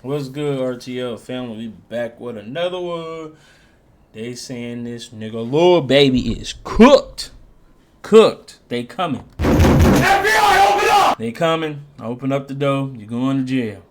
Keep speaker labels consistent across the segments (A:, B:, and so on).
A: What's good, RTL family? We back with another one. They saying this nigga Lil Baby is cooked. Cooked. They coming. FBI, open up! They coming. Open up the door. You going to jail.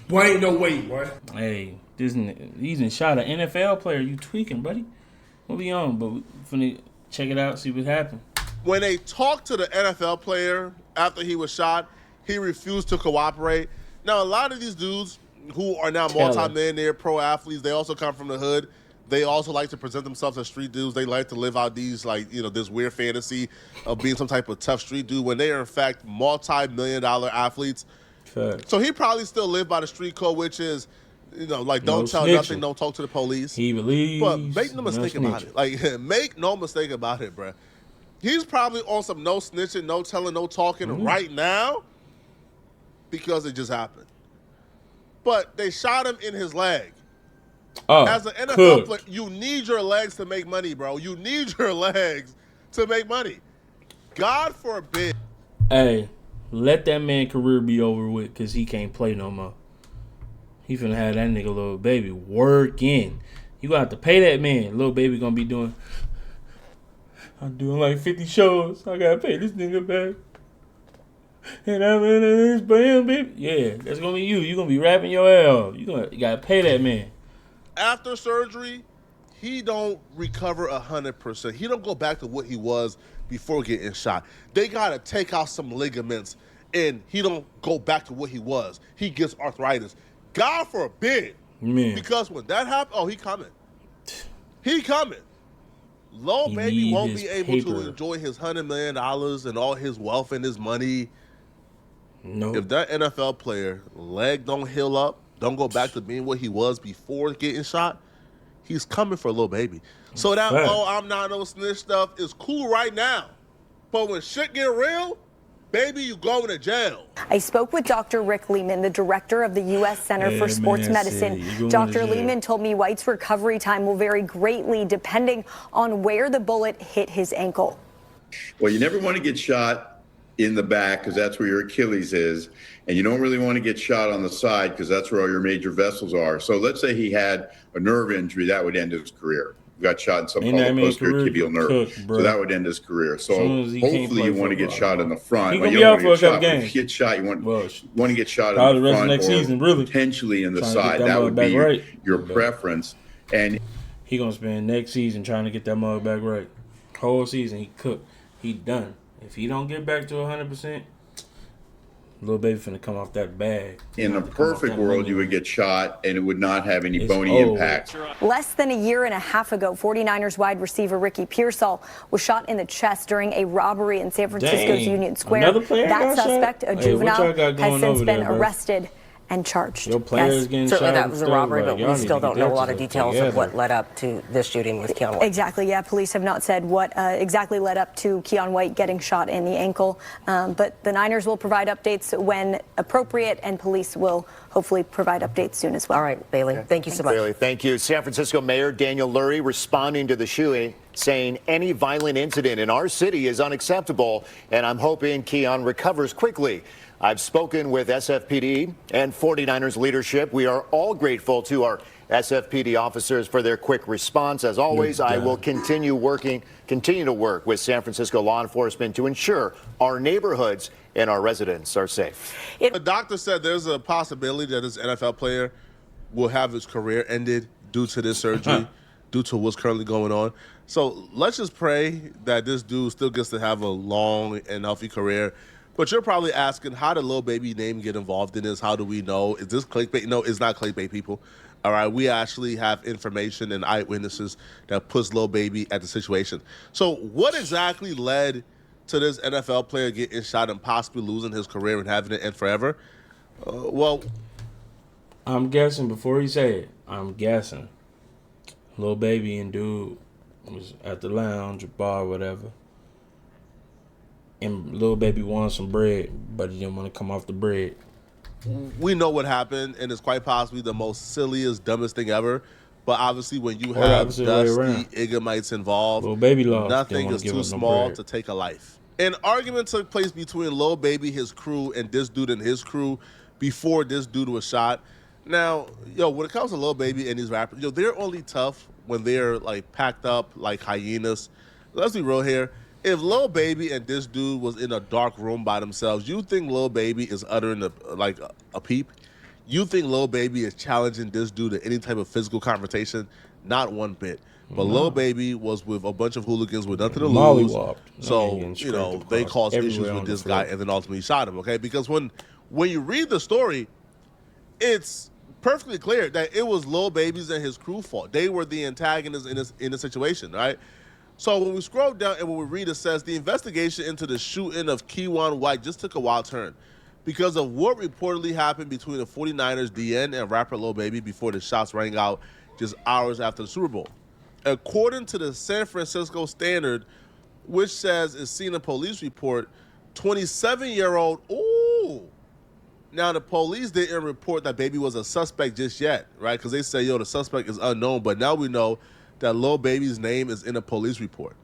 B: Boy, ain't no way, boy.
A: Hey, he's in shot an NFL player. You tweaking, buddy. What we on? But we finna check it out, see what happened.
C: When they talked to the NFL player after he was shot, he refused to cooperate. Now, a lot of these dudes who are now multi-millionaire pro athletes, they also come from the hood. They also like to present themselves as street dudes. They like to live out these, this weird fantasy of being some type of tough street dude when they are, in fact, multi-million-dollar athletes.
A: Fact.
C: So he probably still lived by the street code, which is, don't tell
A: snitching.
C: nothing, don't talk to the police.
A: He believes.
C: But make no mistake about it. Make no mistake about it, bruh. He's probably on some no snitching, no telling, no talking right now because it just happened. But they shot him in his leg. As an NFL player, you need your legs to make money, bro. You need your legs to make money. God forbid.
A: Hey, let that man career be over with because he can't play no more. He finna have that nigga Lil Baby working. You gonna have to pay that man. Lil Baby gonna be doing... I'm doing like 50 shows. I gotta pay this nigga back. And I'm in this band, baby. Yeah, that's gonna be you. You gonna be rapping your ass. You gotta pay that man.
C: After surgery, he don't recover 100%. He don't go back to what he was before getting shot. They gotta take out some ligaments, and he don't go back to what he was. He gets arthritis. God forbid.
A: Man.
C: Because when that happens, he coming. He coming. Lil Baby won't be able to enjoy his $100 million and all his wealth and his money.
A: No.
C: If that NFL player leg don't heal up, don't go back to being what he was before getting shot, he's coming for Lil Baby. So that, I'm not no snitch stuff is cool right now. But when shit get real, baby, you going to jail.
D: I spoke with Dr. Rick Lehman, the director of the U.S. Center for Sports Medicine. Dr. Lehman told me White's recovery time will vary greatly depending on where the bullet hit his ankle.
E: Well, you never want to get shot in the back because that's where your Achilles is. And you don't really want to get shot on the side because that's where all your major vessels are. So let's say he had a nerve injury, that would end his career. Got shot in something called the posterior tibial nerve. So that would end his career. So hopefully you want to get shot in the front.
A: He gonna be out for a couple games.
E: If you get shot, you want to get shot in the front
A: next season, really.
E: Potentially in the side. That would be your preference. And
A: he gonna spend next season trying to get that mug back right. Whole season he cooked. He done. If he don't get back to 100%, Lil Baby finna come off that bag.
E: In a perfect world, you would get shot and it would not have any bony impact.
D: Less than a year and a half ago, 49ers wide receiver Ricky Pearsall was shot in the chest during a robbery in San Francisco's Union Square. That suspect, a juvenile, has since been arrested and charged.
F: Certainly that was a robbery, but we still don't know a lot of details of what led up to this shooting with Keon White.
D: Exactly, yeah. Police have not said what exactly led up to Keon White getting shot in the ankle. But the Niners will provide updates when appropriate, and police will hopefully provide updates soon as well.
F: All right, Bailey. Thank you so much.
G: Bailey, thank you. San Francisco Mayor Daniel Lurie responding to the shooting, saying any violent incident in our city is unacceptable, and I'm hoping Keon recovers quickly. I've spoken with SFPD and 49ers leadership. We are all grateful to our SFPD officers for their quick response. As always, I will continue to work with San Francisco law enforcement to ensure our neighborhoods and our residents are safe.
C: The doctor said there's a possibility that this NFL player will have his career ended due to this surgery, due to what's currently going on. So let's just pray that this dude still gets to have a long and healthy career. But you're probably asking, how did Lil Baby name get involved in this? How do we know? Is this clickbait? No, it's not clickbait, people. All right, we actually have information and eyewitnesses that puts Lil Baby at the situation. So what exactly led to this NFL player getting shot and possibly losing his career and having it end forever? Well,
A: I'm guessing before he say it, I'm guessing Lil Baby and dude was at the lounge or bar or whatever. And Lil Baby wanted some bread, but he didn't want to come off the bread.
C: We know what happened, and it's quite possibly the most silliest, dumbest thing ever. But obviously, when you have dusty Igamites involved,
A: Lil Baby lost.
C: Nothing is too small to take a life. An argument took place between Lil Baby, his crew, and this dude and his crew before this dude was shot. Now, when it comes to Lil Baby and these rappers, they're only tough when they're like packed up like hyenas. Let's be real here. If Lil Baby and this dude was in a dark room by themselves, you think Lil Baby is uttering a peep? You think Lil Baby is challenging this dude to any type of physical confrontation? Not one bit. But Lil Baby was with a bunch of hooligans with nothing to lose. So, they caused issues with this guy and then ultimately shot him, okay? Because when you read the story, it's perfectly clear that it was Lil Baby's and his crew fault. They were the antagonists in this situation, right? So when we scroll down and when we read, it says the investigation into the shooting of Keion White just took a wild turn because of what reportedly happened between the 49ers DN and rapper Lil Baby before the shots rang out just hours after the Super Bowl. According to the San Francisco Standard, which says it's seen a police report, 27-year-old, now, the police didn't report that Baby was a suspect just yet, right? Because they say, the suspect is unknown. But now we know that Lil Baby's name is in a police report.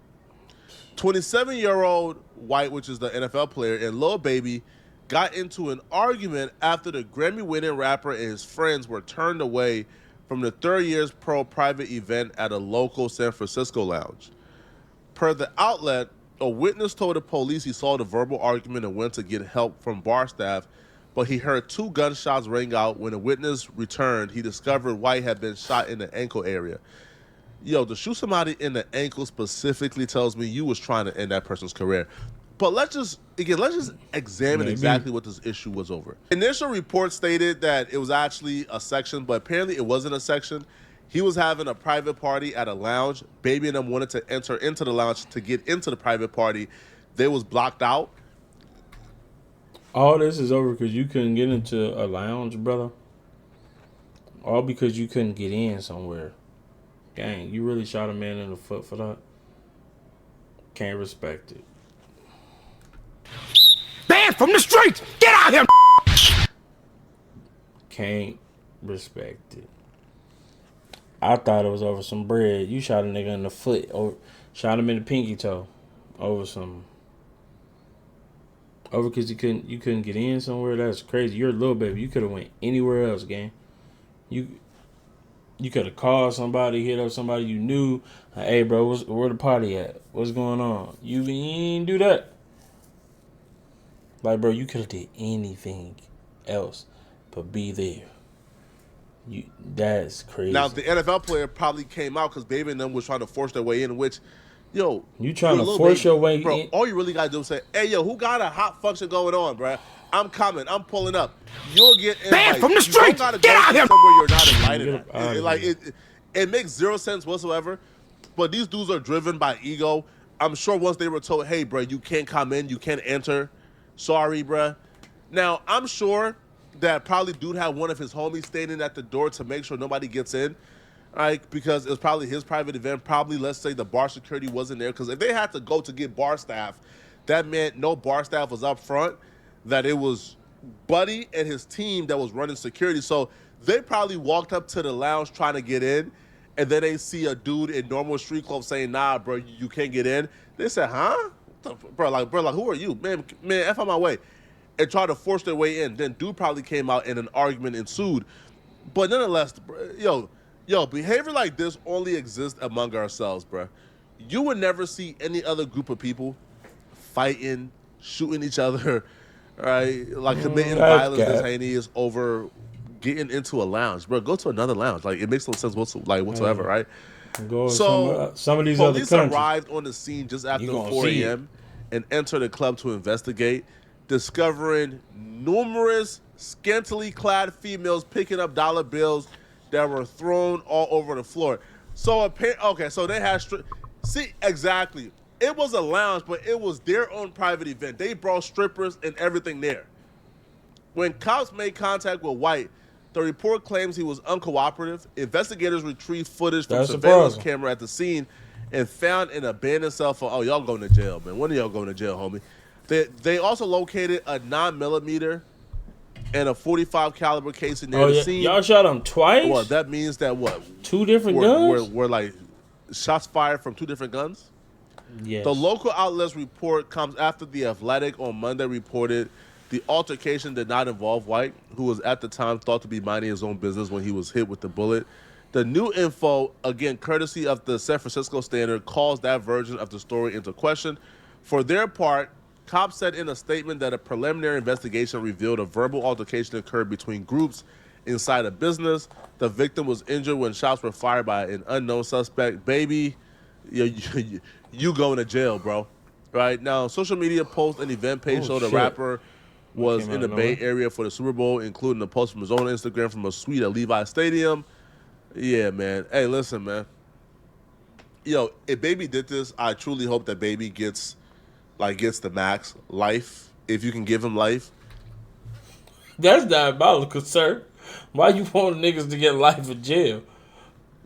C: 27-year-old White, which is the NFL player, and Lil Baby got into an argument after the Grammy-winning rapper and his friends were turned away from the Third Years Pro private event at a local San Francisco lounge. Per the outlet, a witness told the police he saw the verbal argument and went to get help from bar staff, but he heard 2 gunshots ring out. When a witness returned, he discovered White had been shot in the ankle area. To shoot somebody in the ankle specifically tells me you was trying to end that person's career. But let's just examine exactly what this issue was over. Initial report stated that it was actually a section, but apparently it wasn't a section. He was having a private party at a lounge. Baby and them wanted to enter into the lounge to get into the private party. They was blocked out.
A: All this is over because you couldn't get into a lounge, brother. All because you couldn't get in somewhere. Dang, you really shot a man in the foot for that? Can't respect it.
B: Banned from the streets! Get out here!
A: Can't respect it. I thought it was over some bread. You shot a nigga in the foot or shot him in the pinky toe over some. Over because you couldn't get in somewhere. That's crazy. You're a Lil Baby. You could have went anywhere else, gang. You could have called somebody, hit up somebody you knew. Hey, bro, where the party at? What's going on? You didn't do that. Like, bro, you could have did anything else but be there. That's crazy.
C: Now, the NFL player probably came out because Baby and them was trying to force their way in, which,
A: you trying to force your way
C: bro,
A: in?
C: All you really got to do is say, hey, who got a hot function going on, bro? I'm coming. I'm pulling up. You'll get invited.
B: Banned from the streets! Get out here!
C: Somewhere you're not invited. It makes zero sense whatsoever. But these dudes are driven by ego. I'm sure once they were told, hey, bro, you can't come in. You can't enter. Sorry, bro. Now, I'm sure that probably dude had one of his homies standing at the door to make sure nobody gets in. Right, because it was probably his private event. Probably, let's say, the bar security wasn't there. Because if they had to go to get bar staff, that meant no bar staff was up front. That it was Buddy and his team that was running security. So they probably walked up to the lounge trying to get in. And then they see a dude in normal street clothes saying, nah, bro, you can't get in. They said, huh? Bro, who are you? Man, F on my way. And tried to force their way in. Then dude probably came out and an argument ensued. But nonetheless, behavior like this only exists among ourselves, bro. You would never see any other group of people fighting, shooting each other, right? Like committing violence as heinous over getting into a lounge, bro. Go to another lounge. Like, it makes no sense whatsoever, right?
A: So some of these other countries.
C: Police arrived on the scene just after 4 a.m. and entered the club to investigate, discovering numerous scantily clad females picking up dollar bills that were thrown all over the floor. So they had see, exactly. It was a lounge, but it was their own private event. They brought strippers and everything there. When cops made contact with White, the report claims he was uncooperative. Investigators retrieved footage from surveillance camera at the scene and found an abandoned cell phone. Y'all going to jail, man. When are y'all going to jail, homie? They also located a 9mm and a .45 caliber casing near the scene.
A: Y'all shot him twice?
C: Well, that means that what?
A: 2 different guns?
C: Were like shots fired from 2 different guns?
A: Yes.
C: The local outlet's report comes after The Athletic on Monday reported The altercation did not involve White, who was at the time thought to be minding his own business when he was hit with the bullet. The new info, again, courtesy of the San Francisco Standard, calls that version of the story into question. For their part, cops said in a statement that a preliminary investigation revealed a verbal altercation occurred between groups inside a business. The victim was injured when shots were fired by an unknown suspect. Baby, you going to jail, bro. Right now, social media post and event page showed the rapper was in the Bay Area for the Super Bowl, including a post from his own Instagram from a suite at Levi Stadium. Yeah, man. Hey, listen, man. If Baby did this, I truly hope that Baby gets the max life. If you can give him life.
A: That's diabolical, sir. Why you want niggas to get life in jail?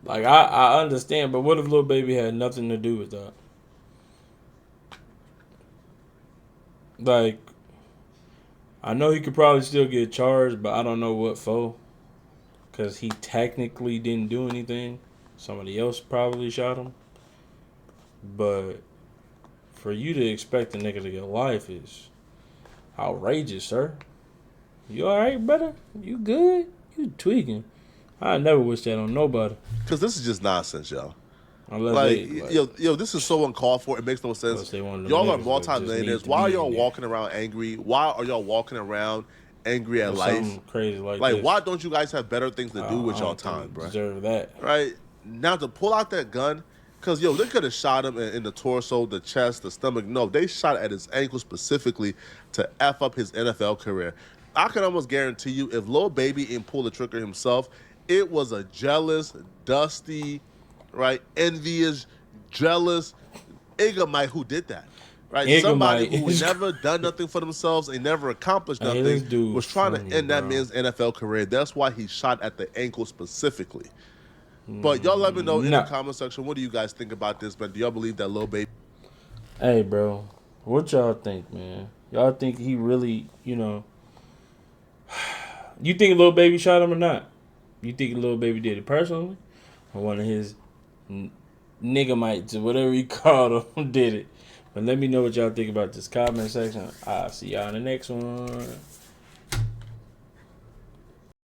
A: Like, I understand, but what if Lil Baby had nothing to do with that? Like, I know he could probably still get charged, but I don't know what for. Because he technically didn't do anything. Somebody else probably shot him. But for you to expect a nigga to get life is outrageous, sir. You alright, brother? You good? You tweaking. I never wish that on nobody.
C: Because this is just nonsense, y'all. This is so uncalled for. It makes no sense. Y'all are multi-millionaires. Why are y'all walking around angry? Why are y'all walking around angry at life?
A: Crazy like
C: why don't you guys have better things to do with y'all time, bro?
A: Deserve that.
C: Right? Now to pull out that gun, because, they could have shot him in the torso, the chest, the stomach. No, they shot at his ankle specifically to F up his NFL career. I can almost guarantee you, if Lil Baby didn't pull the trigger himself, it was a jealous, dusty, right, envious, jealous Igamite who did that. Right? Somebody who never done nothing for themselves and never accomplished nothing was trying to end that man's NFL career. That's why he shot at the ankle specifically. But y'all let me know in the comment section, what do you guys think about this, man? Do y'all believe that Lil Baby?
A: Hey, bro. What y'all think, man? Y'all think he really, you think Lil Baby shot him or not? You think Lil Baby did it personally? Or one of his niggamites or whatever he called him did it? But let me know what y'all think about this comment section. I'll see y'all in the next one.